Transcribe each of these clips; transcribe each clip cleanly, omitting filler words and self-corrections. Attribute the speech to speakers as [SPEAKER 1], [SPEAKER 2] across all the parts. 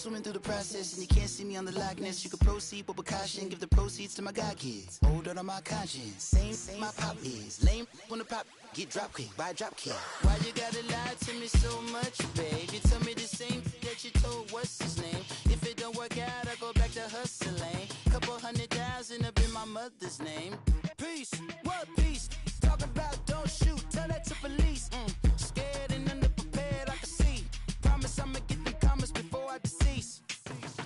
[SPEAKER 1] swimming through the process, and you can't see me on the likeness. You can proceed with precaution, give the proceeds to my god kids. Old on my conscience, same my pop is. Lame when the pop get drop kick by drop kick. Why you gotta lie to me so much, babe? You tell me the same that you told what's his name. If it don't work out, I go back to hustling. Couple 100,000 up in my mother's name. Peace, what peace? Talk about don't shoot, tell that to police. Scared and underprepared, I can see. Promise I'ma get them comments before I decease.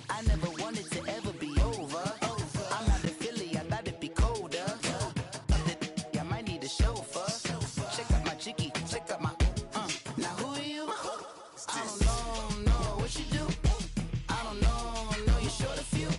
[SPEAKER 1] I never wanted to ever be over. I'm not a Philly, I thought it'd be colder. I might need a chauffeur. Check out my chicky, check out my Now who are you? I don't know what you do. I don't know you're short a few.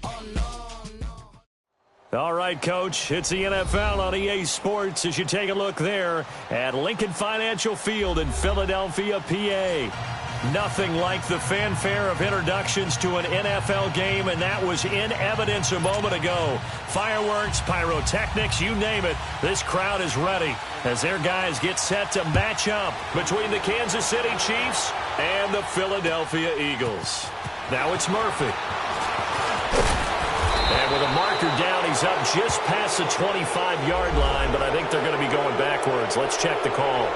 [SPEAKER 1] Oh no.
[SPEAKER 2] All right, Coach, it's the NFL on EA Sports as you take a look there at Lincoln Financial Field in Philadelphia, PA. Nothing like the fanfare of introductions to an NFL game, and that was in evidence a moment ago. Fireworks, pyrotechnics, you name it, this crowd is ready as their guys get set to match up between the Kansas City Chiefs and the Philadelphia Eagles. Now it's Murphy. And with a marker down, he's up just past the 25-yard line, but I think they're going to be going backwards. Let's check the call.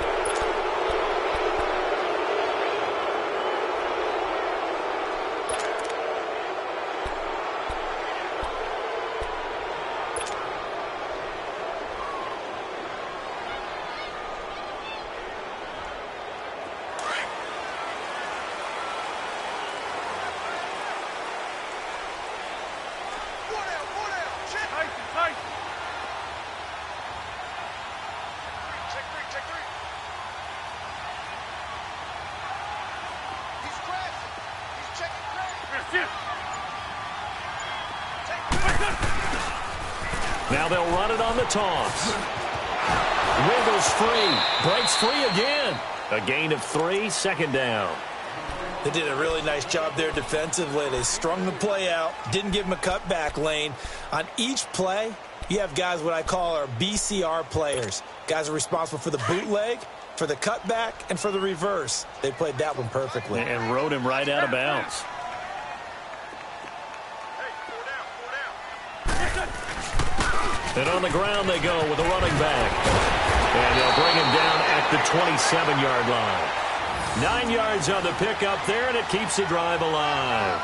[SPEAKER 2] Now they'll run it on the toss. Wiggles free. Breaks free again. A gain of 3, second down.
[SPEAKER 3] They did a really nice job there defensively. They strung the play out, didn't give him a cutback lane. On each play, you have guys what I call our BCR players. Guys are responsible for the bootleg, for the cutback, and for the reverse. They played that one perfectly.
[SPEAKER 2] And rode him right out of bounds. And on the ground they go with a running back. And they'll bring him down at the 27-yard line. 9 yards on the pickup there, and it keeps the drive alive.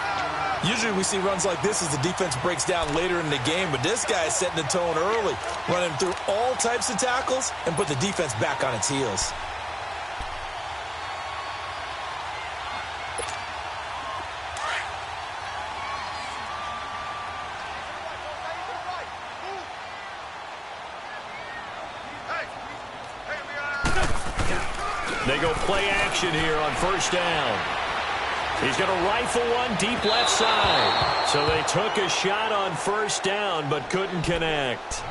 [SPEAKER 3] Usually we see runs like this as the defense breaks down later in the game, but this guy is setting the tone early, running through all types of tackles and put the defense back on its heels.
[SPEAKER 2] They go play action here on first down. He's going to rifle one deep left side. So they took a shot on first down but couldn't connect.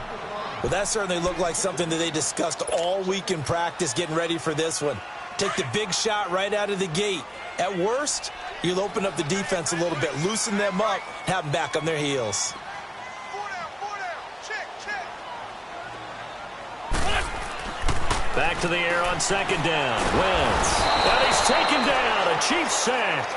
[SPEAKER 3] Well, that certainly looked like something that they discussed all week in practice getting ready for this one. Take the big shot right out of the gate. At worst, you'll open up the defense a little bit, loosen them up, have them back on their heels.
[SPEAKER 2] Back to the air on second down. Wentz. And he's taken down. A Chiefs sack.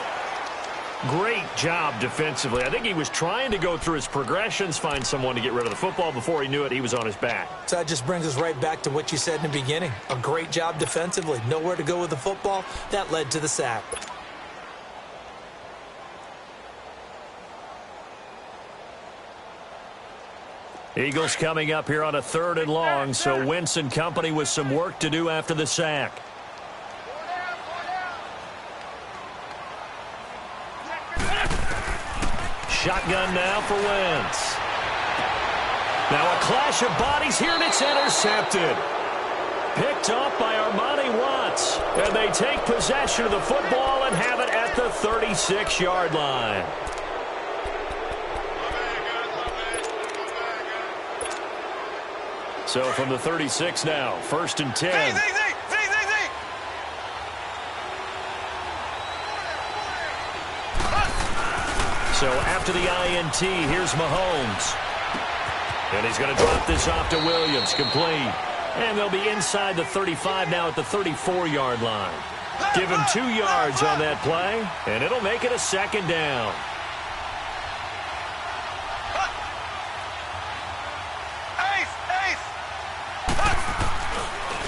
[SPEAKER 2] Great job defensively. I think he was trying to go through his progressions, find someone to get rid of the football. Before he knew it, he was on his back.
[SPEAKER 3] So that just brings us right back to what you said in the beginning. A great job defensively. Nowhere to go with the football. That led to the sack.
[SPEAKER 2] Eagles coming up here on a 3rd and long, so Wentz and company with some work to do after the sack. Shotgun now for Wentz. Now a clash of bodies here, and it's intercepted. Picked off by Armani Watts, and they take possession of the football and have it at the 36-yard line. So from the 36 now, 1st and 10. So after the INT, here's Mahomes. And he's going to drop this off to Williams, complete. And they'll be inside the 35 now at the 34-yard line. Give him 2 yards on that play, and it'll make it a second down.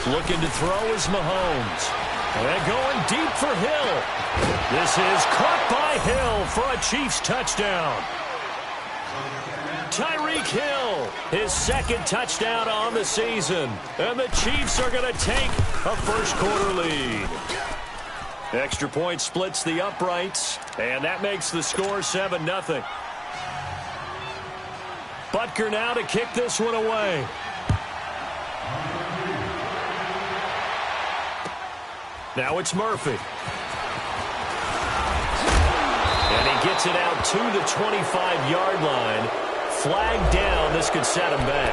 [SPEAKER 2] Looking to throw is Mahomes. And going deep for Hill. This is caught by Hill for a Chiefs touchdown. Tyreek Hill, his second touchdown on the season. And the Chiefs are going to take a first-quarter lead. Extra point splits the uprights, and that makes the score 7-0. Butker now to kick this one away. Now it's Murphy. And he gets it out to the 25-yard line. Flag down. This could set him back.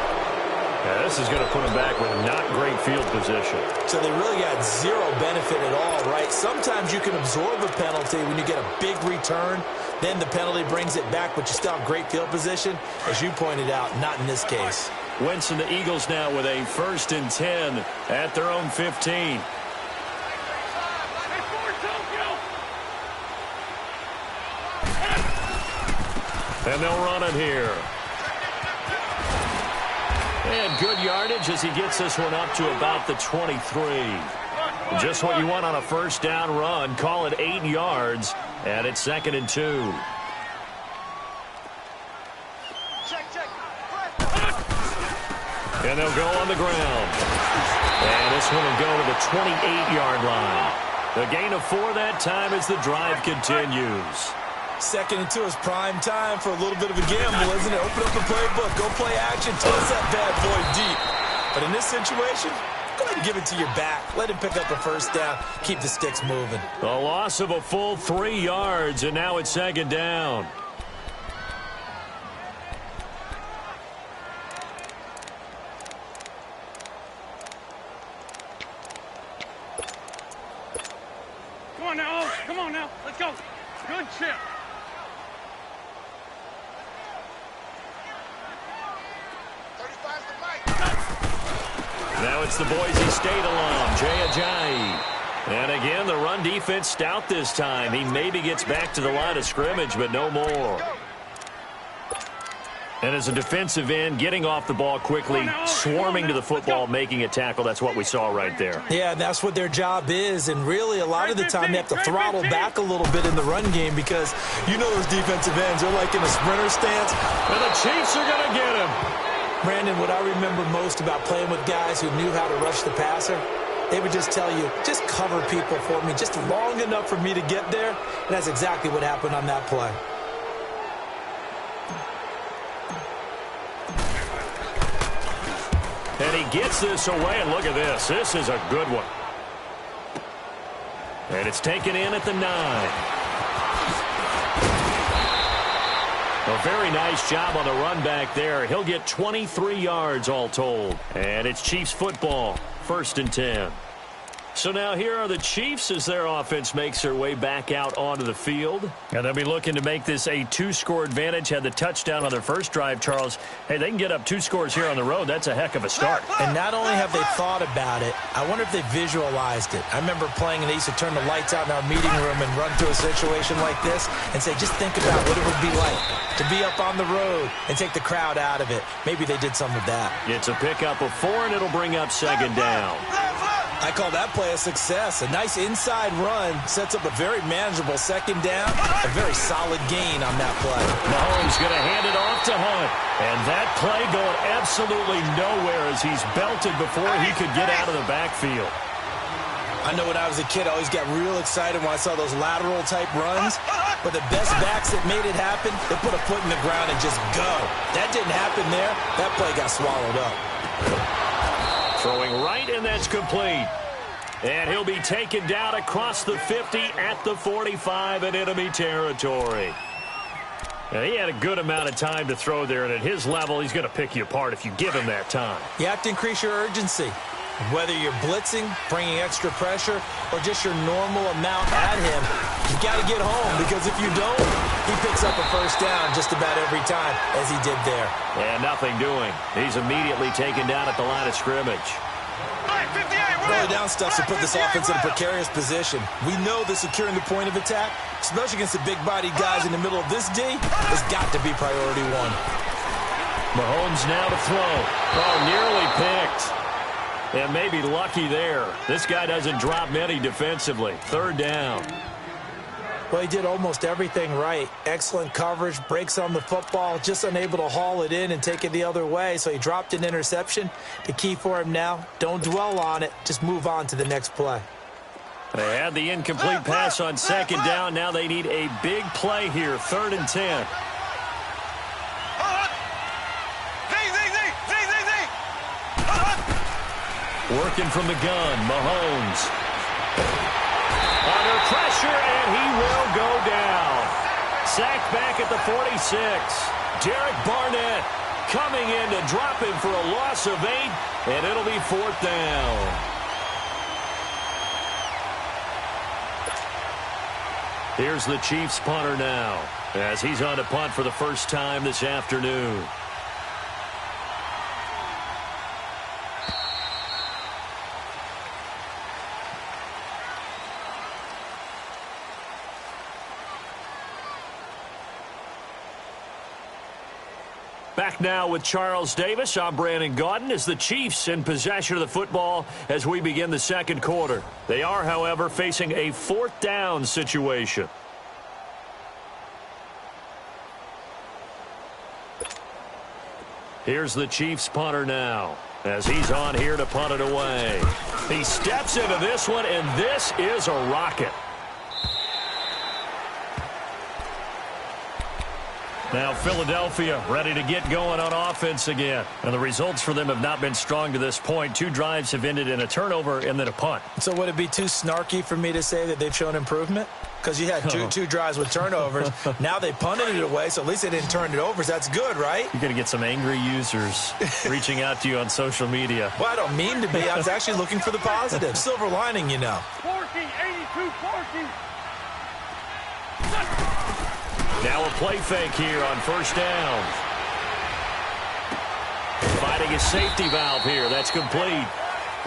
[SPEAKER 2] Yeah, this is going to put him back with not great field position. So they really got zero benefit at all, right? Sometimes you can absorb a penalty when you get a big return. Then the penalty brings it back, but you still have great field position. As you pointed out, not in this case. Wentz and the Eagles now with a 1st and 10 at their own 15. And they'll run it here. And good yardage as he gets this one up to about the 23. Just what you want on a first down run. Call it 8 yards. And it's 2nd and 2. And they'll go on the ground. And this one will go to the 28-yard line. The gain of 4 that time as the drive continues. 2nd and 2 is prime time for a little bit of a gamble, isn't it? Open up the playbook. Go play action. Toss that bad boy deep. But in this situation, go ahead and give it to your back. Let him pick up a first down. Keep the sticks moving. A loss of a full 3 yards, and now it's 2nd down.
[SPEAKER 4] Come on now. Come on now. Let's go. Good chip.
[SPEAKER 2] Now it's the Boise State alum, Jay Ajayi. And again, the run defense stout this time. He maybe gets back to the line of scrimmage, but no more. And as a defensive end, getting off the ball quickly, swarming to the football, making a tackle. That's what we saw right there. Yeah, and that's what their job is. And really, a lot of the time, they have to throttle back a little bit in the run game because you know those defensive ends are like in a sprinter stance. And the Chiefs are going to get him. Brandon, what I remember most about playing with guys who knew how to rush the passer, they would just tell you, just cover people for me, just long enough for me to get there. And that's exactly what happened on that play. And he gets this away, and look at this. This is a good one. And it's taken in at the 9. A very nice job on the run back there. He'll get 23 yards all told. And it's Chiefs football, 1st and 10. So now here are the Chiefs as their offense makes their way back out onto the field. And they'll be looking to make this a 2-score advantage. Had the touchdown on their first drive, Charles. Hey, they can get up 2 scores here on the road. That's a heck of a start. And not only have they thought about it, I wonder if they visualized it. I remember playing and they used to turn the lights out in our meeting room and run through a situation like this and say, just think about what it would be like to be up on the road and take the crowd out of it. Maybe they did some of that. It's a pickup of 4, and it'll bring up 2nd down. I call that play a success. A nice inside run sets up a very manageable 2nd down. A very solid gain on that play. Mahomes going to hand it off to Hunt. And that play going absolutely nowhere as he's belted before he could get out of the backfield. I know when I was a kid, I always got real excited when I saw those lateral-type runs. But the best backs that made it happen, they put a foot in the ground and just go. That didn't happen there. That play got swallowed up. Throwing right, and that's complete. And he'll be taken down across the 50 at the 45 in enemy territory. Now, he had a good amount of time to throw there, and at his level, he's going to pick you apart if you give him that time. You have to increase your urgency. Whether you're blitzing, bringing extra pressure, or just your normal amount at him, you've got to get home, because if you don't, he picks up a first down just about every time, as he did there. And nothing doing. He's immediately taken down at the line of scrimmage.
[SPEAKER 3] Early down stuff to put this offense in a precarious position. We know that securing the point of attack, especially against the big-bodied guys in the middle of this D, has got to be priority one.
[SPEAKER 2] Mahomes now to throw. Oh, nearly picked. And maybe lucky there. This guy doesn't drop many defensively. Third down.
[SPEAKER 3] Well, he did almost everything right. Excellent coverage, breaks on the football, just unable to haul it in and take it the other way, so he dropped an interception. The key for him now, don't dwell on it, just move on to the next play.
[SPEAKER 2] They had the incomplete pass on second down. Now they need a big play here, 3rd and 10. Working from the gun, Mahomes. Under pressure, and he will go down. Sacked back at the 46. Derek Barnett coming in to drop him for a loss of 8, and it'll be 4th down. Here's the Chiefs punter now, as he's on to punt for the first time this afternoon. Back now with Charles Davis. I'm Brandon Gaudin as the Chiefs in possession of the football as we begin the second quarter. They are, however, facing a 4th down situation. Here's the Chiefs punter now as he's on here to punt it away. He steps into this one, and this is a rocket. Now Philadelphia ready to get going on offense again. And the results for them have not been strong to this point. 2 drives have ended in a turnover and then a punt.
[SPEAKER 3] So would it be too snarky for me to say that they've shown improvement? Because you had two drives with turnovers. Now they punted it away, so at least they didn't turn it over. So that's good, right?
[SPEAKER 2] You're going to get some angry users reaching out to you on social media.
[SPEAKER 3] Well, I don't mean to be. I was actually looking for the positive. Silver lining, you know.
[SPEAKER 4] 14, 82, 14.
[SPEAKER 2] Now a play fake here on 1st down. Fighting a safety valve here. That's complete.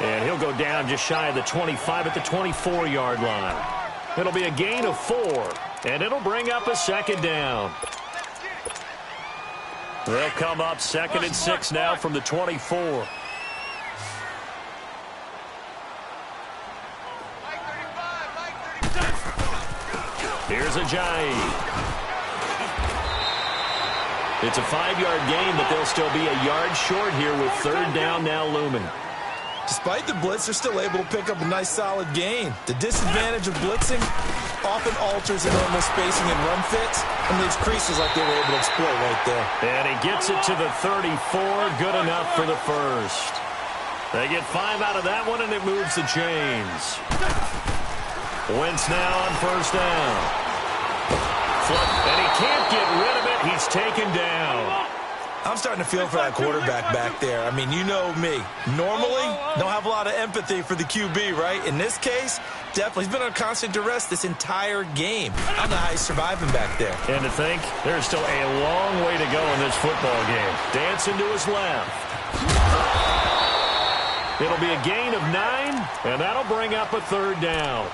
[SPEAKER 2] And he'll go down just shy of the 25 at the 24-yard line. It'll be a gain of 4, and it'll bring up a 2nd down. They'll come up 2nd and 6 now from the 24. Here's Ajayi. It's a 5-yard gain, but they'll still be a yard short here with 3rd down now looming.
[SPEAKER 3] Despite the blitz, they're still able to pick up a nice solid gain. The disadvantage of blitzing often alters the normal spacing and run fits and leaves creases like they were able to exploit right there.
[SPEAKER 2] And he gets it to the 34. Good enough for the first. They get 5 out of that one, and it moves the chains. Wentz now on 1st down. Flip, and he can't get rid of it. He's taken down.
[SPEAKER 3] I'm starting to feel for that quarterback back there. I mean, you know me. Normally, don't have a lot of empathy for the QB, right? In this case, definitely. He's been under constant duress this entire game. I don't know how he's surviving back there.
[SPEAKER 2] And to think, there's still a long way to go in this football game. Dancing to his left. It'll be a gain of 9, and that'll bring up a 3rd down.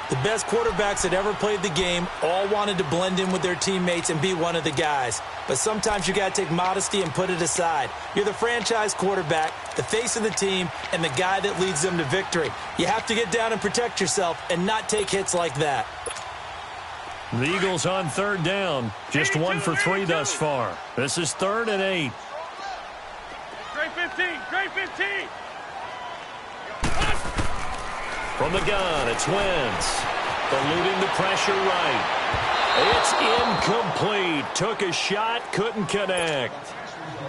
[SPEAKER 3] The best quarterbacks that ever played the game all wanted to blend in with their teammates and be one of the guys. But sometimes you got to take modesty and put it aside. You're the franchise quarterback, the face of the team, and the guy that leads them to victory. You have to get down and protect yourself and not take hits like that.
[SPEAKER 2] The Eagles on 3rd down. Just 1 for 3 thus far. This is 3rd and 8.
[SPEAKER 4] Straight 15, straight 15.
[SPEAKER 2] From the gun, it's Wentz. Eluding the pressure right. It's incomplete. Took a shot, couldn't connect.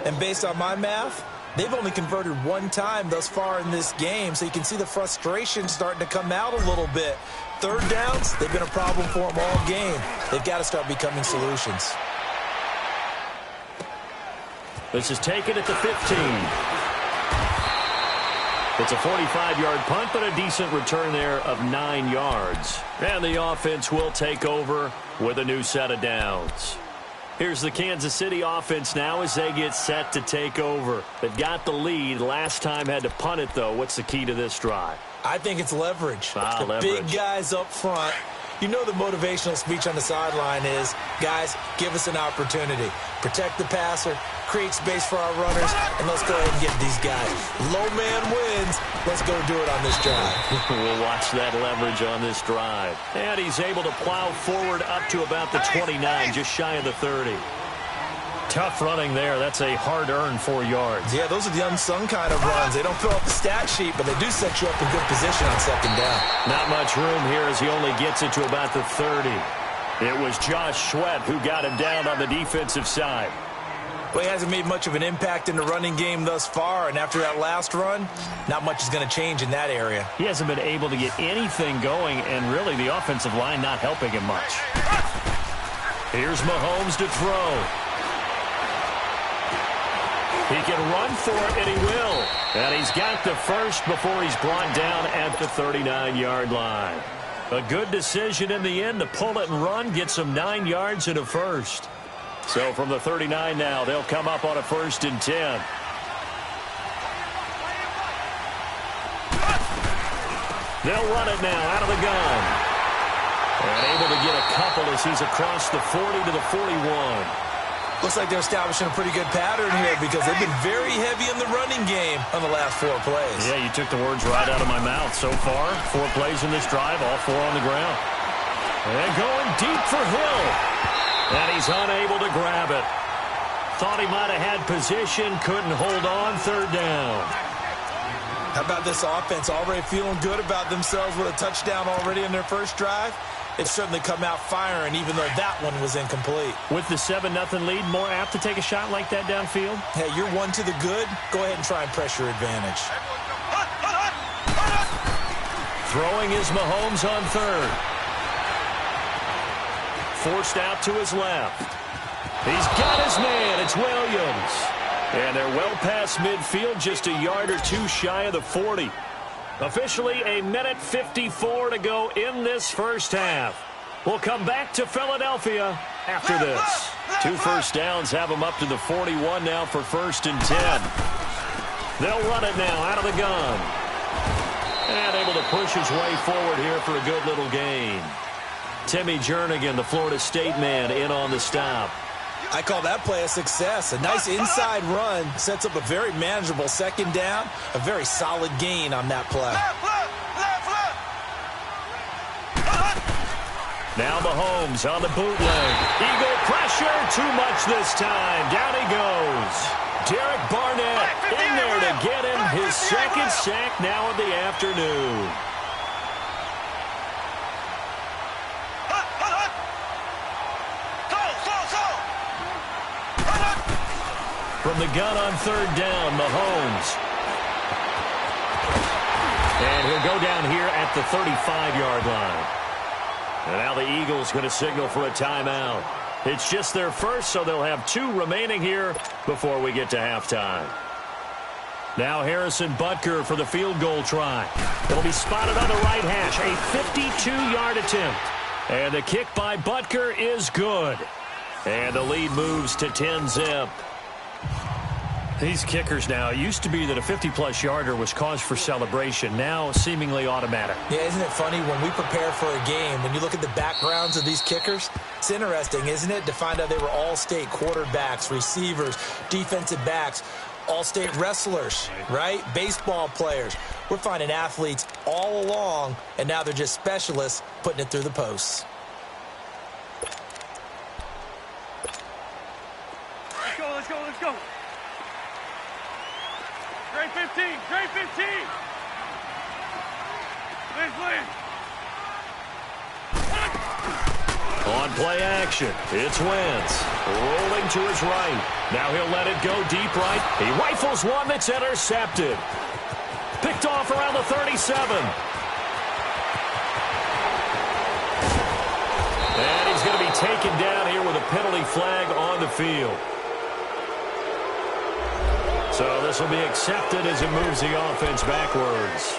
[SPEAKER 3] And based on my math, they've only converted 1 time thus far in this game, so you can see the frustration starting to come out a little bit. 3rd downs, they've been a problem for them all game. They've got to start becoming solutions.
[SPEAKER 2] This is taken at the 15. It's a 45-yard punt, but a decent return there of 9 yards. And the offense will take over with a new set of downs. Here's the Kansas City offense now as they get set to take over. They've got the lead. Last time had to punt it, though. What's the key to this drive?
[SPEAKER 3] I think it's leverage. The
[SPEAKER 2] leverage.
[SPEAKER 3] Big guys up front. You know the motivational speech on the sideline is, guys, give us an opportunity. Protect the passer, create space for our runners, and let's go ahead and get these guys. Low man wins. Let's go do it on this drive.
[SPEAKER 2] We'll watch that leverage on this drive. And he's able to plow forward up to about the 29, just shy of the 30. Tough running there. That's a hard-earned 4 yards.
[SPEAKER 3] Yeah, those are the unsung kind of runs. They don't fill up the stat sheet, but they do set you up in good position on second down.
[SPEAKER 2] Not much room here as he only gets it to about the 30. It was Josh Sweat who got him down on the defensive side.
[SPEAKER 3] Well, he hasn't made much of an impact in the running game thus far, and after that last run, not much is going to change in that area.
[SPEAKER 2] He hasn't been able to get anything going, and really the offensive line not helping him much. Here's Mahomes to throw. He can run for it, and he will. And he's got the first before he's brought down at the 39-yard line. A good decision in the end to pull it and run, get some 9 yards and a first. So from the 39 now, they'll come up on a 1st and 10. They'll run it now out of the gun. And able to get a couple as he's across the 40 to the 41.
[SPEAKER 3] Looks like they're establishing a pretty good pattern here because they've been very heavy in the running game on the last 4 plays.
[SPEAKER 2] Yeah, you took the words right out of my mouth. So far, 4 plays in this drive, all 4 on the ground. And going deep for Hill. And he's unable to grab it. Thought he might have had position, couldn't hold on, 3rd down.
[SPEAKER 3] How about this offense already feeling good about themselves with a touchdown already in their first drive? They've certainly come out firing, even though that one was incomplete.
[SPEAKER 2] With the 7-0 lead, more apt to take a shot like that downfield?
[SPEAKER 3] Hey, you're 1 to the good. Go ahead and try and press your advantage.
[SPEAKER 2] Throwing is Mahomes on 3rd. Forced out to his left. He's got his man. It's Williams. And they're well past midfield, just a yard or 2 shy of the 40. Officially a minute 54 to go in this first half. We'll come back to Philadelphia after this. 2 first downs have them up to the 41 now for 1st and 10. They'll run it now out of the gun. And able to push his way forward here for a good little gain. Timmy Jernigan, the Florida State man, in on the stop.
[SPEAKER 3] I call that play a success. A nice inside run sets up a very manageable 2nd down. A very solid gain on that play.
[SPEAKER 2] Now Mahomes on the bootleg. Eagle pressure, too much this time. Down he goes. Derek Barnett in there to get him his 2nd sack now of the afternoon. From the gun on 3rd down, Mahomes. And he'll go down here at the 35-yard line. And now the Eagles going to signal for a timeout. It's just their first, so they'll have 2 remaining here before we get to halftime. Now Harrison Butker for the field goal try. It'll be spotted on the right hash. A 52-yard attempt. And the kick by Butker is good. And the lead moves to 10-zip. These kickers now, it used to be that a 50-plus yarder was cause for celebration. Now seemingly automatic.
[SPEAKER 3] Yeah, isn't it funny when we prepare for a game, when you look at the backgrounds of these kickers, it's interesting, isn't it, to find out they were all-state quarterbacks, receivers, defensive backs, all-state wrestlers, right? Baseball players. We're finding athletes all along, and now they're just specialists putting it through the posts.
[SPEAKER 4] Let's go, let's go, let's go. Grade 15, grade 15. Please.
[SPEAKER 2] On play action, it's Wentz. Rolling to his right. Now he'll let it go deep right. He rifles one that's intercepted. Picked off around the 37. And he's going to be taken down here with a penalty flag on the field. So this will be accepted as it moves the offense backwards.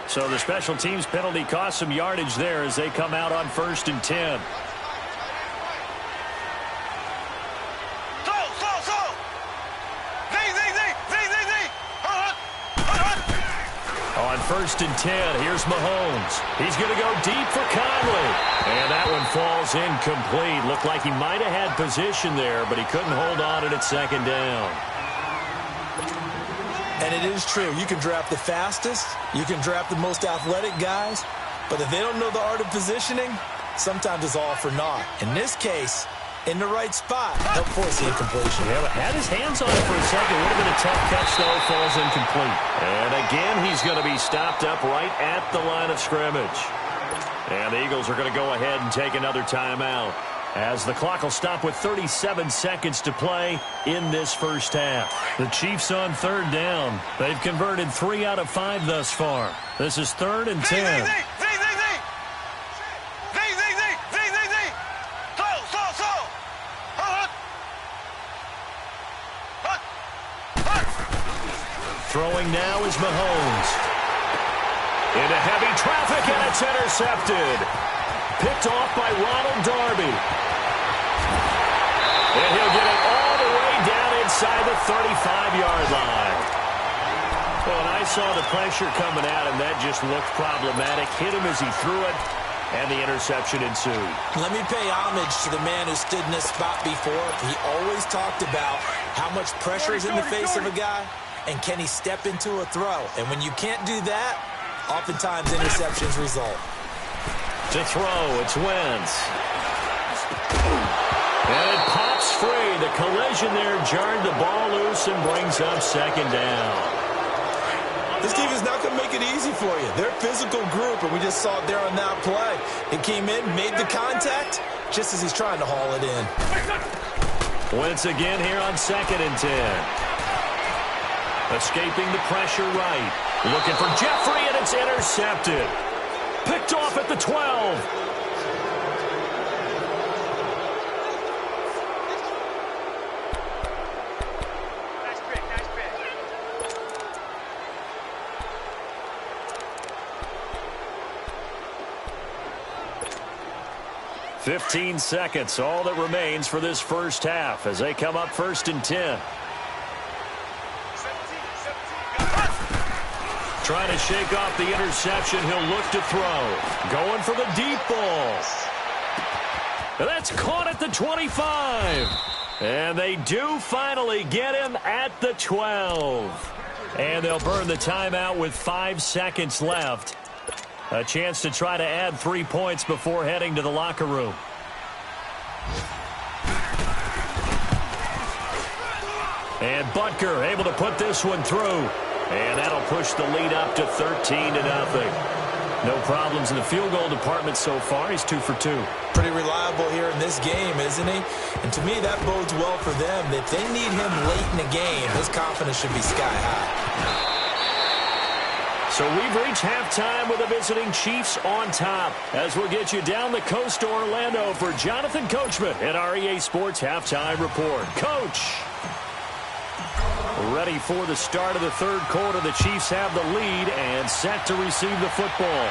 [SPEAKER 2] So the special teams penalty cost some yardage there as they come out on 1st and 10. 1st and 10. Here's Mahomes. He's going to go deep for Conley. And that one falls incomplete. Looked like he might have had position there, but he couldn't hold on it at 2nd down.
[SPEAKER 3] And it is true. You can draft the fastest. You can draft the most athletic guys. But if they don't know the art of positioning, sometimes it's all for naught. In this case, in the right spot, help force the incompletion.
[SPEAKER 2] Yeah, but had his hands on it for a second. Would have been a tough catch, though. Falls incomplete. And again, he's going to be stopped up right at the line of scrimmage. And the Eagles are going to go ahead and take another timeout, as the clock will stop with 37 seconds to play in this first half. The Chiefs on 3rd down. They've converted 3 out of 5 thus far. This is 3rd and 10. Throwing now is Mahomes. Into heavy traffic, and it's intercepted. Picked off by Ronald Darby. And he'll get it all the way down inside the 35-yard line. Well, and I saw the pressure coming at him. That just looked problematic. Hit him as he threw it, and the interception ensued. Let me pay homage to the man who stood in this spot before. He always talked about how much pressure is in the face of a guy, and can he step into a throw. And when you can't do that, oftentimes interceptions result. To throw, it's Wentz. And it pops free. The collision there jarred the ball loose and brings up 2nd down. This team is not going to make it easy for you. They're a physical group, and we just saw it there on that play. It came in, made the contact, just as he's trying to haul it in. Wentz again here on 2nd and 10. Escaping the pressure right. Looking for Jeffrey, and it's intercepted. Picked off at the 12. 15 seconds, all that remains for this first half as they come up 1st and 10. Trying to shake off the interception. He'll look to throw. Going for the deep ball. That's caught at the 25. And they do finally get him at the 12. And they'll burn the timeout with 5 seconds left. A chance to try to add 3 points before heading to the locker room. And Butker able to put this one through. And that'll push the lead up to 13-0. No problems in the field goal department so far. He's 2 for 2. Pretty reliable here in this game, isn't he? And to me, that bodes well for them. If they need him late in the game, his confidence should be sky high. So we've reached halftime with the visiting Chiefs on top, as we'll get you down the coast to Orlando for Jonathan Coachman at our EA Sports Halftime Report. Coach! Ready for the start of the 3rd quarter. The Chiefs have the lead and set to receive the football.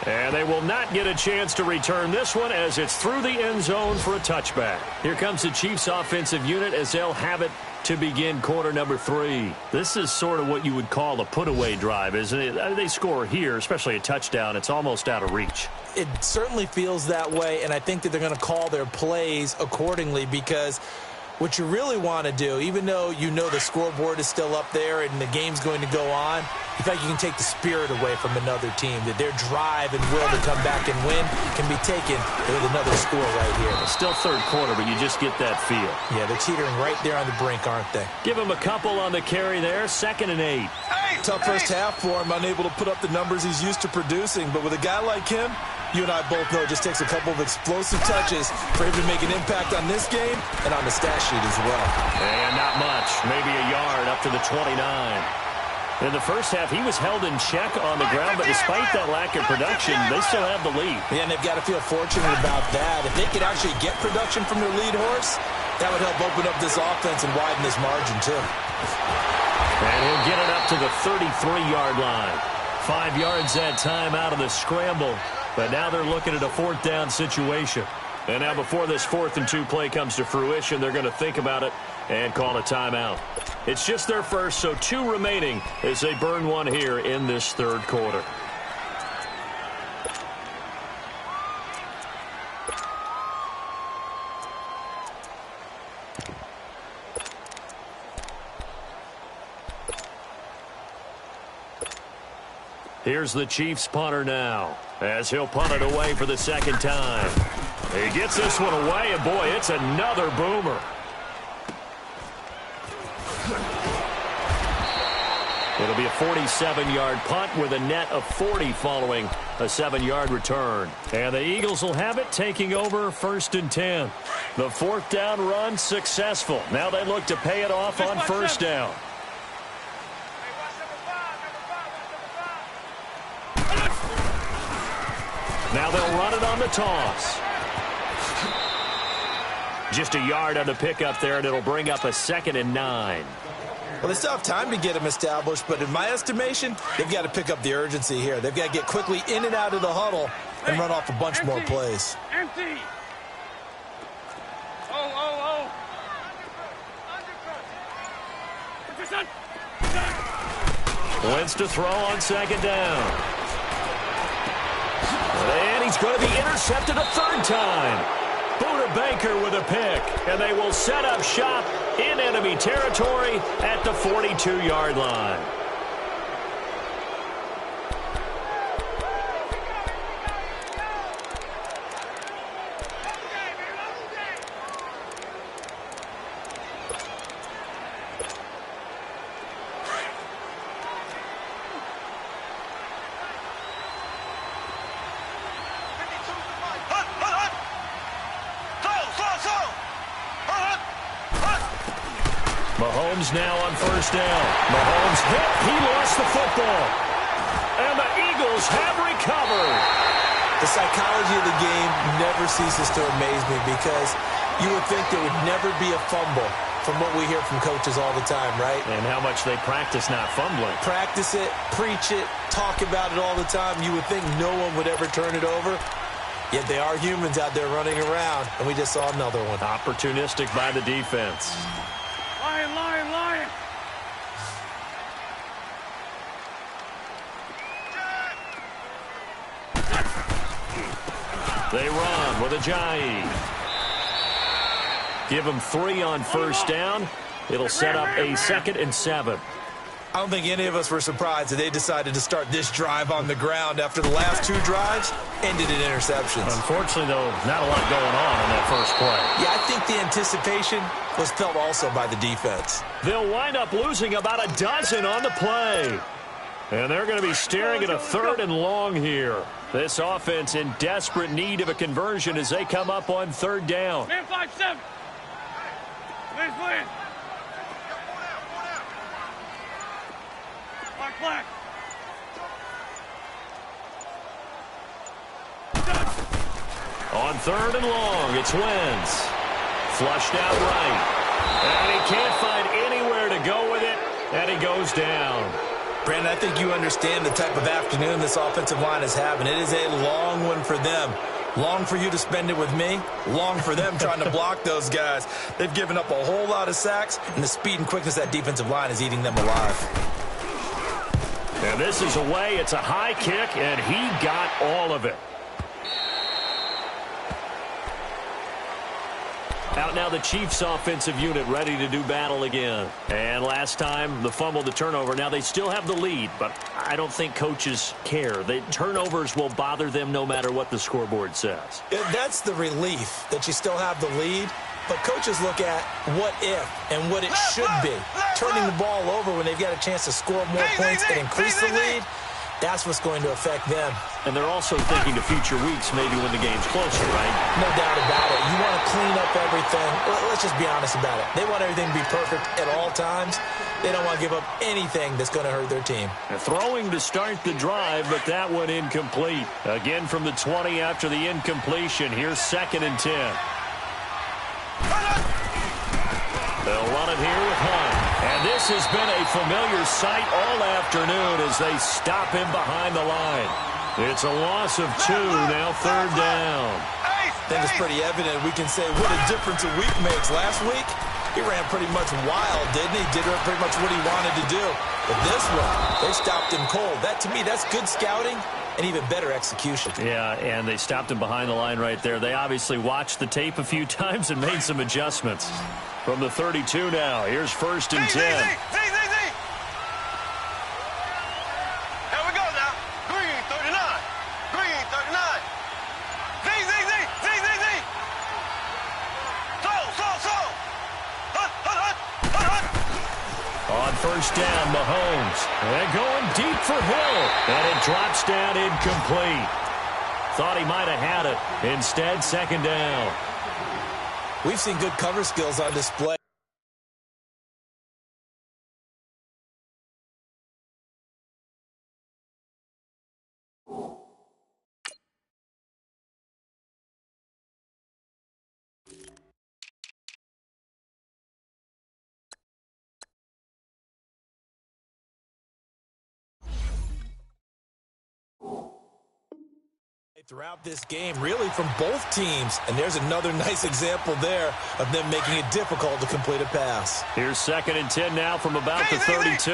[SPEAKER 2] And they will not get a chance to return this one as it's through the end zone for a touchback. Here comes the Chiefs offensive unit as they'll have it to begin quarter number 3. This is sort of what you would call a put-away drive, isn't it? They score here, especially a touchdown. It's almost out of reach. It certainly feels that way, and I think that they're going to call their plays accordingly, because what you really want to do, even though you know the scoreboard is still up there and the game's going to go on, you feel like you can take the spirit away from another team, that their drive and will to come back and win can be taken with another score right here. It's still 3rd quarter, but you just get that feel. Yeah, they're teetering right there on the brink, aren't they? Give him a couple on the carry there, 2nd and 8. Tough first half for him, unable to put up the numbers he's used to producing, but with a guy like him, you and I both know it just takes a couple of explosive touches for him to make an impact on this game and on the stat sheet as well. And not much. Maybe a yard up to the 29. In the first half, he was held in check on the ground, but despite that lack of production, they still have the lead. Yeah, and they've got to feel fortunate about that. If they could actually get production from their lead horse, that would help open up this offense and widen this margin, too. And he'll get it up to the 33-yard line. 5 yards that time out of the scramble. But now they're looking at a 4th down situation. And now before this 4th and 2 play comes to fruition, they're going to think about it and call a timeout. It's just their first, so 2 remaining as they burn one here in this 3rd quarter. Here's the Chiefs punter now, as he'll punt it away for the 2nd time. He gets this one away, and boy, it's another boomer. It'll be a 47-yard punt with a net of 40 following a 7-yard return. And the Eagles will have it, taking over 1st and 10. The 4th down run successful. Now they look to pay it off on 1st down. Now they'll run it on the toss. Just a yard on the pickup there, and it'll bring up a 2nd and 9.
[SPEAKER 3] Well, they still have time to get him established, but in my estimation, they've got to pick up the urgency here. They've got to get quickly in and out of the huddle and run off a bunch more plays.
[SPEAKER 4] Empty.
[SPEAKER 2] Wentz to throw on 2nd down. And he's going to be intercepted a 3rd time. Buda Baker with a pick, and they will set up shop in enemy territory at the 42-yard line. Mahomes now on 1st down. Mahomes hit. He lost the football. And the Eagles have recovered.
[SPEAKER 3] The psychology of the game never ceases to amaze me because you would think there would never be a fumble from what we hear from coaches all the time, right?
[SPEAKER 2] And how much they practice not fumbling.
[SPEAKER 3] Practice it, preach it, talk about it all the time. You would think no one would ever turn it over. Yet they are humans out there running around, and we just saw another one.
[SPEAKER 2] Opportunistic by the defense.
[SPEAKER 4] Lion.
[SPEAKER 2] They run with Ajayi. Give them 3 on 1st down. It'll set up a 2nd and 7.
[SPEAKER 3] I don't think any of us were surprised that they decided to start this drive on the ground after the last 2 drives ended in interceptions.
[SPEAKER 2] Unfortunately, though, not a lot going on that first play.
[SPEAKER 3] Yeah, I think the anticipation was felt also by the defense.
[SPEAKER 2] They'll wind up losing about a dozen on the play. And they're going to be staring at a 3rd and long here. This offense in desperate need of a conversion as they come up on 3rd down.
[SPEAKER 4] Man 5-7. Please. Black.
[SPEAKER 2] On 3rd and long, it's Wentz. Flushed out right. And he can't find anywhere to go with it, and he goes down.
[SPEAKER 3] Brandon, I think you understand the type of afternoon this offensive line is having. It is a long one for them. Long for you to spend it with me. Long for them trying to block those guys. They've given up a whole lot of sacks, and the speed and quickness of that defensive line is eating them alive.
[SPEAKER 2] And this is away. It's a high kick, and he got all of it. Out now the Chiefs offensive unit ready to do battle again. And last time the fumble, the turnover. Now they still have the lead, but I don't think coaches care. The turnovers will bother them no matter what the scoreboard says.
[SPEAKER 3] That's the relief that you still have the lead. But coaches look at what if and what it should be. Turning the ball over when they've got a chance to score more points and increase the lead, that's what's going to affect them.
[SPEAKER 2] And they're also thinking to future weeks, maybe when the game's closer, right?
[SPEAKER 3] No doubt about it. You want to clean up everything. Let's just be honest about it. They want everything to be perfect at all times. They don't want to give up anything that's going to hurt their team.
[SPEAKER 2] Throwing to start the drive, but that one incomplete. Again from the 20 after the incompletion. Here's 2nd and 10. They'll run it here with Hunt. And this has been a familiar sight all afternoon as they stop him behind the line. It's a loss of 2, now 3rd down.
[SPEAKER 3] I think it's pretty evident. We can say what a difference a week makes. Last week, he ran pretty much wild, didn't he? Did pretty much what he wanted to do. But this one, they stopped him cold. That, to me, that's good scouting and even better execution.
[SPEAKER 2] Yeah, and they stopped him behind the line right there. They obviously watched the tape a few times and made some adjustments. From the 32 now, here's 1st and 10. On 1st down, Mahomes. And going deep for Hill. And it drops down incomplete. Thought he might have had it. Instead, 2nd down.
[SPEAKER 3] We've seen good cover skills on display. Throughout this game, really from both teams. And there's another nice example there of them making it difficult to complete a pass.
[SPEAKER 2] Here's 2nd and 10 now from about the 32.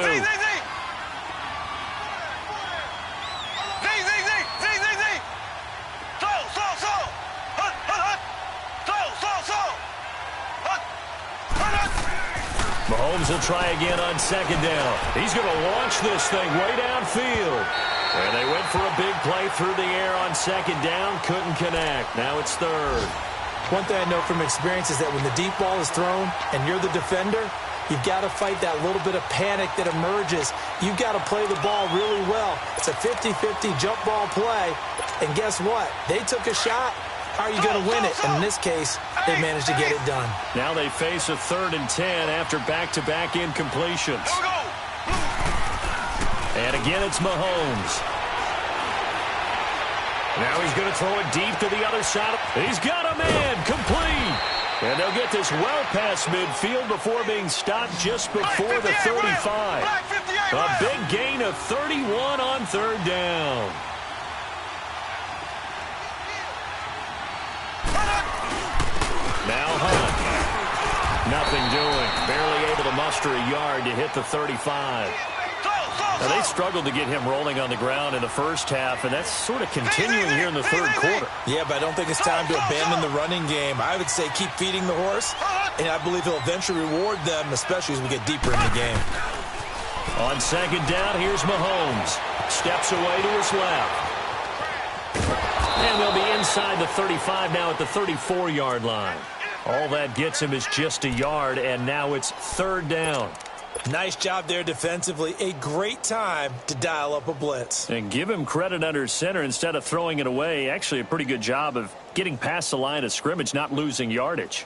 [SPEAKER 2] Mahomes will try again on 2nd down. He's going to launch this thing way downfield. And they went for a big play through the air on 2nd down. Couldn't connect. Now it's 3rd.
[SPEAKER 3] One thing I know from experience is that when the deep ball is thrown and you're the defender, you've got to fight that little bit of panic that emerges. You've got to play the ball really well. It's a 50-50 jump ball play. And guess what? They took a shot. How are you going to win it? And in this case, they managed to get it done.
[SPEAKER 2] Now they face a 3rd and 10 after back-to-back incompletions. And again, it's Mahomes. Now he's going to throw it deep to the other side. He's got a man, complete. And they'll get this well past midfield before being stopped just before the 35. A big gain of 31 on 3rd down. Now Hunt. Nothing doing. Barely able to muster a yard to hit the 35. Now, they struggled to get him rolling on the ground in the first half, and that's sort of continuing here in the 3rd quarter.
[SPEAKER 3] Yeah, but I don't think it's time to abandon the running game. I would say keep feeding the horse, and I believe he'll eventually reward them, especially as we get deeper in the game.
[SPEAKER 2] On 2nd down, here's Mahomes. Steps away to his left. And they'll be inside the 35 now at the 34-yard line. All that gets him is just a yard, and now it's 3rd down.
[SPEAKER 3] Nice job there defensively. A great time to dial up a blitz.
[SPEAKER 2] And give him credit under center instead of throwing it away. Actually, a pretty good job of getting past the line of scrimmage, not losing yardage.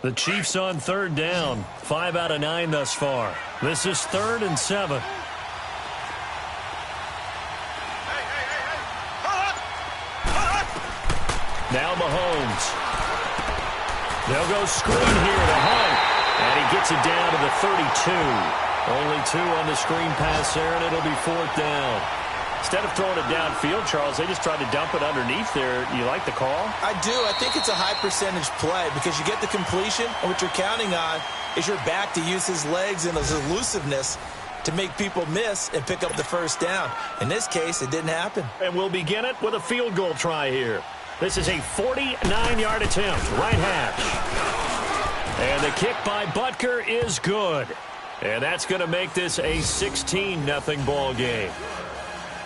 [SPEAKER 2] The Chiefs on 3rd down. 5 out of 9 thus far. This is 3rd and 7. Now Mahomes. They'll go screen here to Hunt. And he gets it down to the 32. Only 2 on the screen pass there, and it'll be 4th down. Instead of throwing it downfield, Charles, they just tried to dump it underneath there. You like the call?
[SPEAKER 3] I do. I think it's a high percentage play because you get the completion, and what you're counting on is your back to use his legs and his elusiveness to make people miss and pick up the 1st down. In this case, it didn't happen.
[SPEAKER 2] And we'll begin it with a field goal try here. This is a 49-yard attempt, right hash. And the kick by Butker is good. And that's going to make this a 16-0 ball game.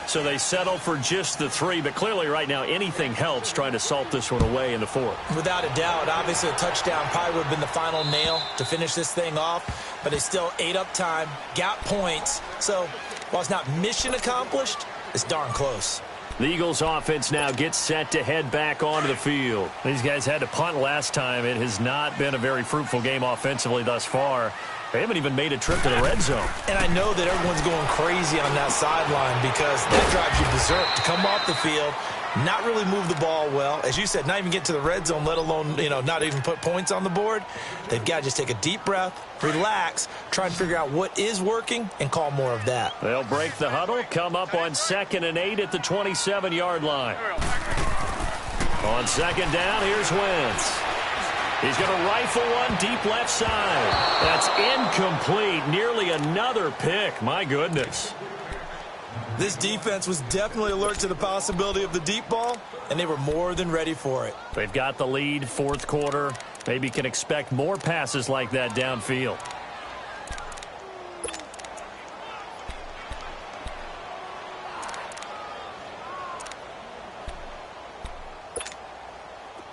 [SPEAKER 2] So they settle for just the 3, but clearly right now anything helps trying to salt this one away in the 4th.
[SPEAKER 3] Without a doubt, obviously a touchdown probably would have been the final nail to finish this thing off, but they still ate up time, got points. So while it's not mission accomplished, it's darn close.
[SPEAKER 2] The Eagles offense now gets set to head back onto the field. These guys had to punt last time. It has not been a very fruitful game offensively thus far. They haven't even made a trip to the red zone.
[SPEAKER 3] And I know that everyone's going crazy on that sideline because that drives you berserk to come off the field not really move the ball well. As you said, not even get to the red zone, let alone, not even put points on the board. They've got to just take a deep breath, relax, try and figure out what is working, and call more of that.
[SPEAKER 2] They'll break the huddle, come up on 2nd and 8 at the 27-yard line. On 2nd down, here's Wentz. He's going to rifle one deep left side. That's incomplete. Nearly another pick. My goodness.
[SPEAKER 3] This defense was definitely alert to the possibility of the deep ball, and they were more than ready for it.
[SPEAKER 2] They've got the lead, 4th quarter. Maybe can expect more passes like that downfield.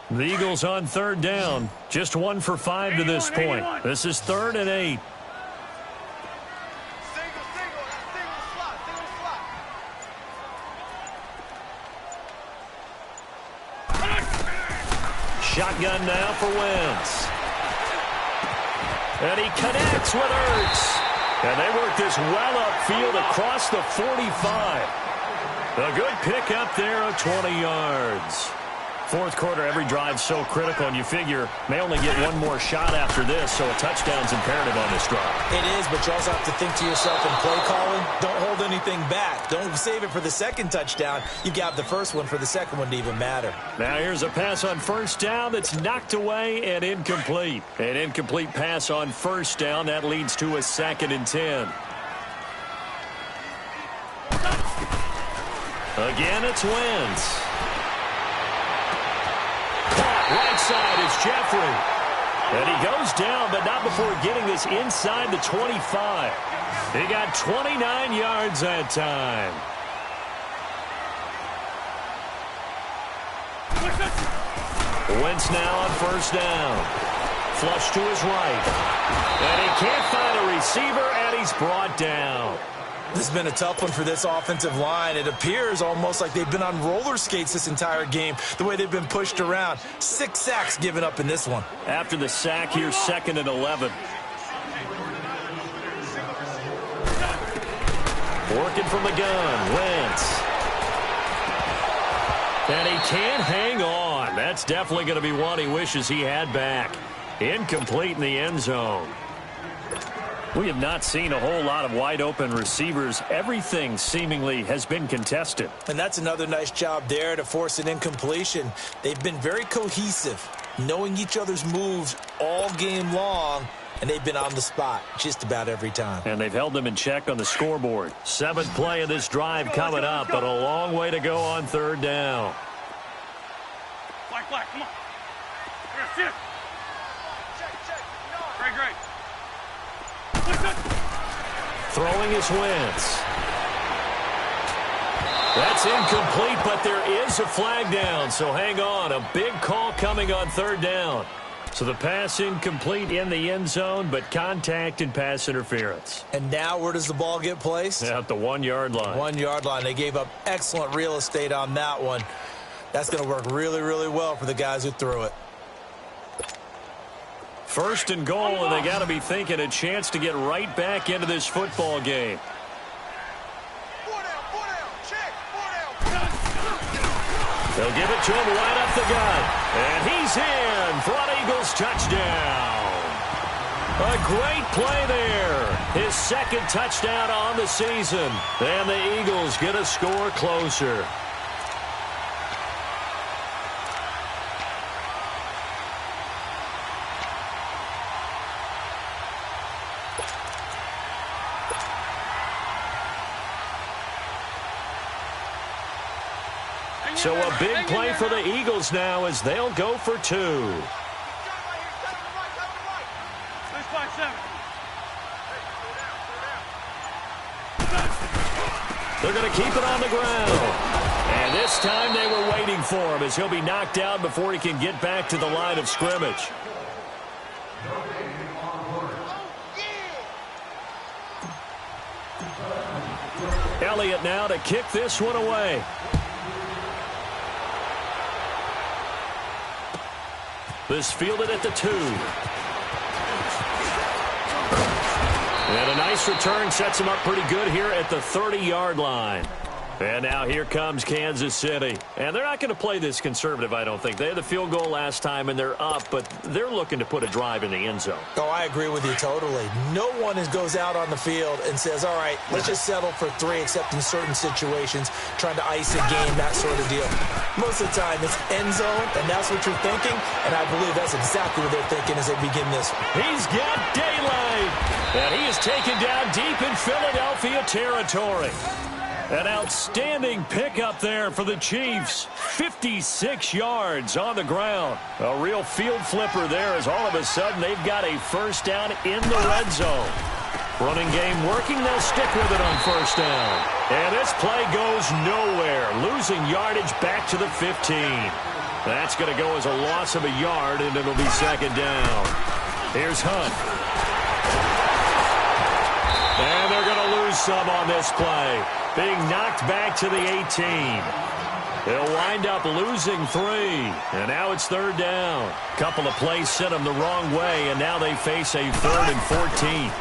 [SPEAKER 2] The Eagles on 3rd down. Just 1 for 5 to this point. This is 3rd and 8. Shotgun now for Wentz. And he connects with Ertz. And they work this well upfield across the 45. A good pick up there of 20 yards. 4th quarter, every drive so critical, and you figure may only get one more shot after this, so a touchdown's imperative on this drive.
[SPEAKER 3] It is, but you also have to think to yourself in play calling, don't hold anything back. Don't save it for the 2nd touchdown. You got the first one for the 2nd one to even matter.
[SPEAKER 2] Now here's a pass on 1st down that's knocked away and incomplete. An incomplete pass on 1st down. That leads to a 2nd and 10. Again, it's Wentz. Right side is Jeffrey. And he goes down, but not before getting this inside the 25. He got 29 yards that time. Wentz now on 1st down. Flush to his right. And he can't find a receiver, and he's brought down.
[SPEAKER 3] This has been a tough one for this offensive line. It appears almost like they've been on roller skates this entire game, the way they've been pushed around. 6 sacks given up in this one.
[SPEAKER 2] After the sack, here's 2nd and 11. Working from the gun, Wentz. And he can't hang on. That's definitely going to be one he wishes he had back. Incomplete in the end zone. We have not seen a whole lot of wide-open receivers. Everything seemingly has been contested.
[SPEAKER 3] And that's another nice job there to force an incompletion. They've been very cohesive, knowing each other's moves all game long, and they've been on the spot just about every time.
[SPEAKER 2] And they've held them in check on the scoreboard. 7th play of this drive coming up, but a long way to go on 3rd down.
[SPEAKER 4] Black, come on. Here, sit. Great.
[SPEAKER 2] Throwing is Wentz. That's incomplete, but there is a flag down, so hang on. A big call coming on 3rd down. So the pass incomplete in the end zone, but contact and pass interference.
[SPEAKER 3] And now where does the ball get placed?
[SPEAKER 2] At the 1-yard line.
[SPEAKER 3] 1-yard line. They gave up excellent real estate on that one. That's going to work really, really well for the guys who threw it.
[SPEAKER 2] 1st and goal, and they got to be thinking a chance to get right back into this football game. They'll give it to him right up the gut. And he's in for an Eagles touchdown. A great play there. His 2nd touchdown on the season. And the Eagles get a score closer. So a big play for the Eagles now as they'll go for 2. They're going to keep it on the ground. And this time they were waiting for him as he'll be knocked out before he can get back to the line of scrimmage. Elliott now to kick this one away. This fielded at the 2. And a nice return sets him up pretty good here at the 30-yard line. And now here comes Kansas City. And they're not going to play this conservative, I don't think. They had the field goal last time, and they're up, but they're looking to put a drive in the end zone.
[SPEAKER 3] Oh, I agree with you totally. No one goes out on the field and says, all right, let's just settle for 3, except in certain situations, trying to ice a game, that sort of deal. Most of the time, it's end zone, and that's what you're thinking, and I believe that's exactly what they're thinking as they begin this one.
[SPEAKER 2] He's got daylight, and he is taken down deep in Philadelphia territory. An outstanding pickup there for the Chiefs. 56 yards on the ground. A real field flipper there as all of a sudden they've got a first down in the red zone. Running game working. They'll stick with it on first down. And this play goes nowhere. Losing yardage back to the 15. That's going to go as a loss of a yard, and it'll be second down. Here's Hunt. And they're going to lose some on this play. Being knocked back to the 18. They'll wind up losing 3. And now it's third down. Couple of plays sent them the wrong way, and now they face a 3rd and 14.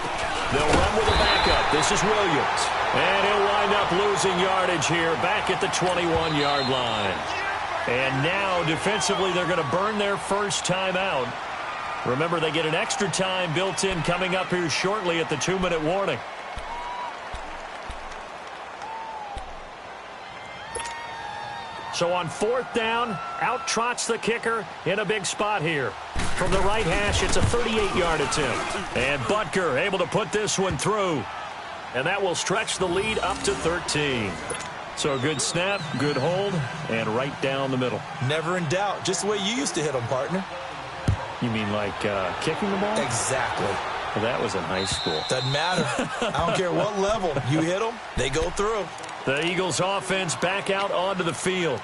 [SPEAKER 2] They'll run with a backup. This is Williams. And he'll wind up losing yardage here back at the 21-yard line. And now, defensively, they're going to burn their first timeout. Remember, they get an extra time built in coming up here shortly at the 2-minute warning. So on fourth down, out trots the kicker in a big spot here. From the right hash, it's a 38-yard attempt. And Butker able to put this one through. And that will stretch the lead up to 13. So a good snap, good hold, and right down the middle.
[SPEAKER 3] Never in doubt. Just the way you used to hit them, partner.
[SPEAKER 2] You mean like kicking the ball?
[SPEAKER 3] Exactly.
[SPEAKER 2] Well, that was in high school.
[SPEAKER 3] Doesn't matter. I don't care what level. You hit them, they go through.
[SPEAKER 2] The Eagles offense back out onto the field.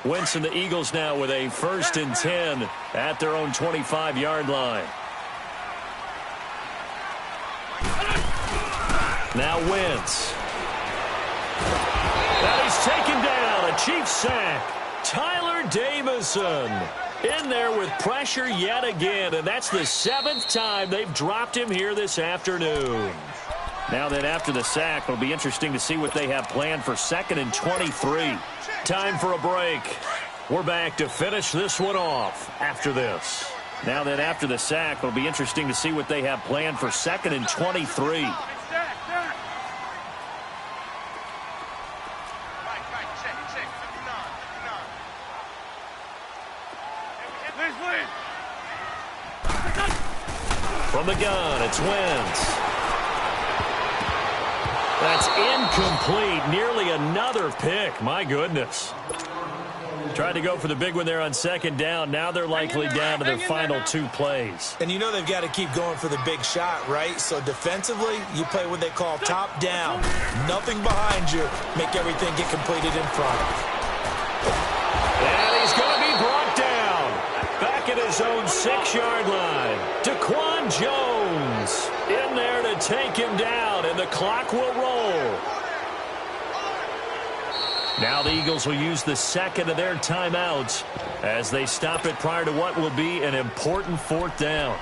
[SPEAKER 2] Wentz and the Eagles now with a 1st and 10 at their own 25-yard line. Now Wentz. And he's taken down. A Chiefs sack. Tyler Davison in there with pressure yet again, and that's the 7th time they've dropped him here this afternoon. Now then, after the sack, it'll be interesting to see what they have planned for 2nd and 23. Time for a break. We're back to finish this one off after this. Now then, after the sack, it'll be interesting to see what they have planned for 2nd and 23. From the gun, it's Wentz. That's incomplete. Nearly another pick. My goodness. Tried to go for the big one there on 2nd down. Now they're likely down to their final 2 plays.
[SPEAKER 3] And you know they've got to keep going for the big shot, right? So defensively, you play what they call top down. Nothing behind you. Make everything get completed in front.
[SPEAKER 2] And he's going to be brought down. Back at his own 6-yard line. Daquan Jones in there to take him down, and the clock will roll. Now the Eagles will use the 2nd of their timeouts as they stop it prior to what will be an important 4th down.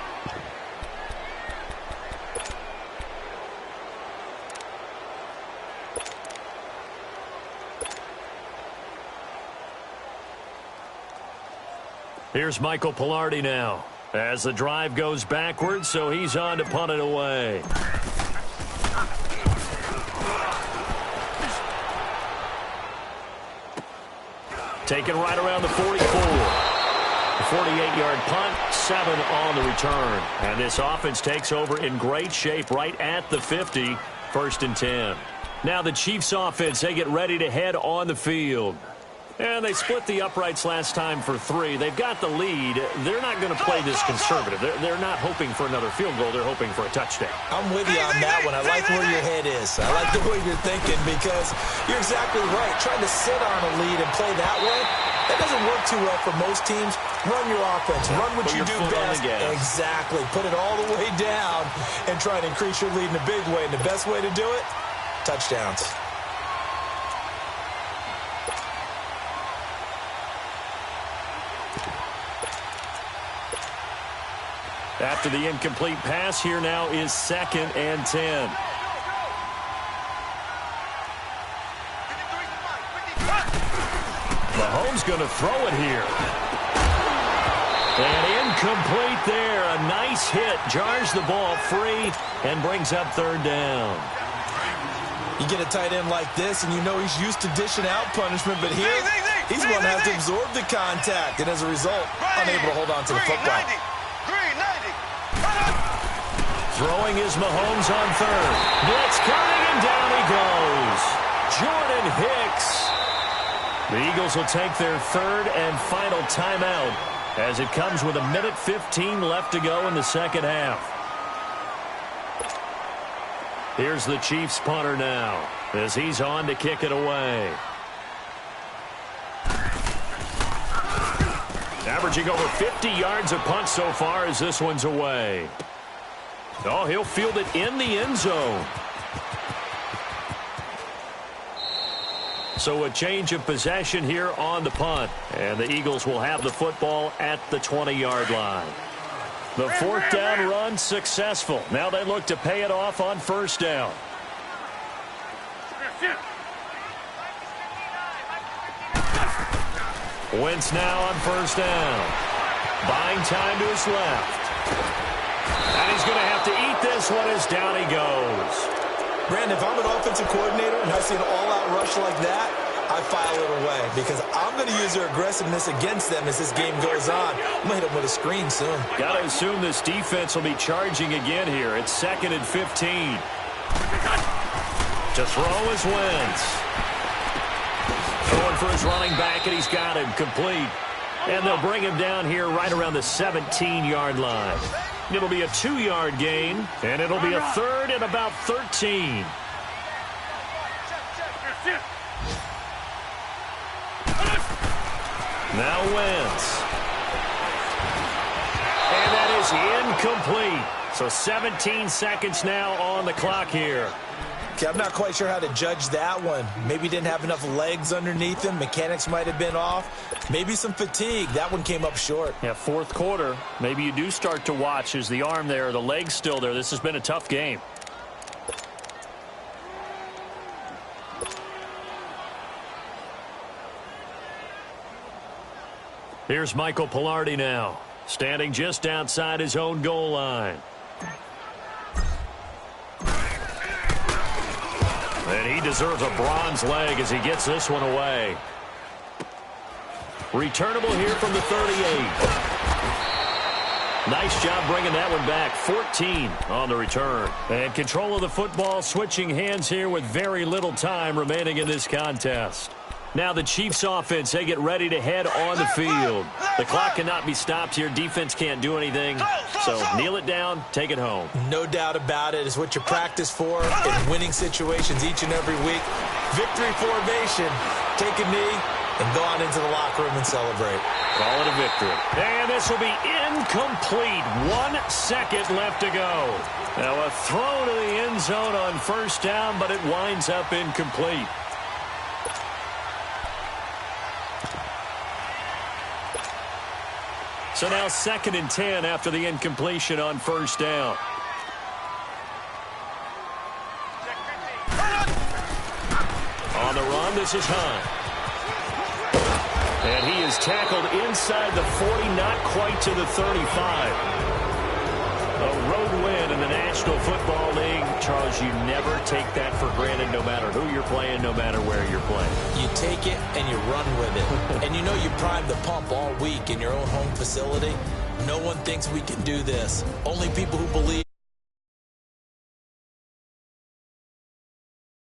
[SPEAKER 2] Here's Michael Pilardi now as the drive goes backwards, so he's on to punt it away. Taken right around the 44. The 48-yard punt, 7 on the return. And this offense takes over in great shape right at the 50, 1st and 10. Now the Chiefs offense, they get ready to head on the field. And they split the uprights last time for 3. They've got the lead. They're not going to play this conservative. They're not hoping for another field goal. They're hoping for a touchdown.
[SPEAKER 3] I'm with you on that one. I like where your head is. I like the way you're thinking because you're exactly right. Trying to sit on a lead and play that way, that doesn't work too well for most teams. Run your offense. Run what you do best. Exactly. Put it all the way down and try to increase your lead in a big way. And the best way to do it, touchdowns.
[SPEAKER 2] After the incomplete pass, here now is 2nd and 10. Mahomes going to throw it here. And incomplete there. A nice hit. Jars the ball free and brings up 3rd down.
[SPEAKER 3] You get a tight end like this, and you know he's used to dishing out punishment, but here he's going to have to absorb the contact, and as a result, unable to hold on to the football.
[SPEAKER 2] Throwing is Mahomes on 3rd. Blitz coming, and down he goes. Jordan Hicks. The Eagles will take their 3rd and final timeout as it comes with 1:15 left to go in the 2nd half. Here's the Chiefs punter now as he's on to kick it away. Averaging over 50 yards a punt so far as this one's away. Oh, he'll field it in the end zone. So a change of possession here on the punt. And the Eagles will have the football at the 20-yard line. The 4th down run successful. Now they look to pay it off on 1st down. Wentz now on 1st down. Buying time to his left. And he's going to have to eat this one as down he goes.
[SPEAKER 3] Brandon, if I'm an offensive coordinator and I see an all-out rush like that, I file it away because I'm going to use their aggressiveness against them as this game goes on. I'm going to hit them with a screen soon.
[SPEAKER 2] Got to assume this defense will be charging again here. It's 2nd and 15. To throw is Wentz. Throwing for his running back, and he's got him complete. And they'll bring him down here right around the 17-yard line. It'll be a 2-yard gain, and it'll be a 3rd and about 13. Now Wentz. And that is incomplete. So 17 seconds now on the clock here.
[SPEAKER 3] Okay, I'm not quite sure how to judge that one. Maybe didn't have enough legs underneath him. Mechanics might have been off. Maybe some fatigue. That one came up short.
[SPEAKER 2] Yeah, 4th quarter. Maybe you do start to watch. Is the arm there, the leg's still there? This has been a tough game. Here's Michael Pilardi now, standing just outside his own goal line. And he deserves a bronze leg as he gets this one away. Returnable here from the 38. Nice job bringing that one back. 14 on the return. And control of the football switching hands here with very little time remaining in this contest. Now the Chiefs offense, they get ready to head on the field. The clock cannot be stopped here. Defense can't do anything. So kneel it down, take it home.
[SPEAKER 3] No doubt about it. It's what you practice for in winning situations each and every week. Victory formation. Take a knee and go on into the locker room and celebrate.
[SPEAKER 2] Call it a victory. And this will be incomplete. 1 second left to go. Now a throw to the end zone on 1st down, but it winds up incomplete. So now 2nd and 10 after the incompletion on 1st down. On the run, this is Hunt. And he is tackled inside the 40, not quite to the 35. A road win in the National Football League. Charles, you never take that for granted no matter who you're playing, no matter where you're playing.
[SPEAKER 3] You take it and you run with it. And you know you primed the pump all week in your own home facility. No one thinks we can do this. Only people who believe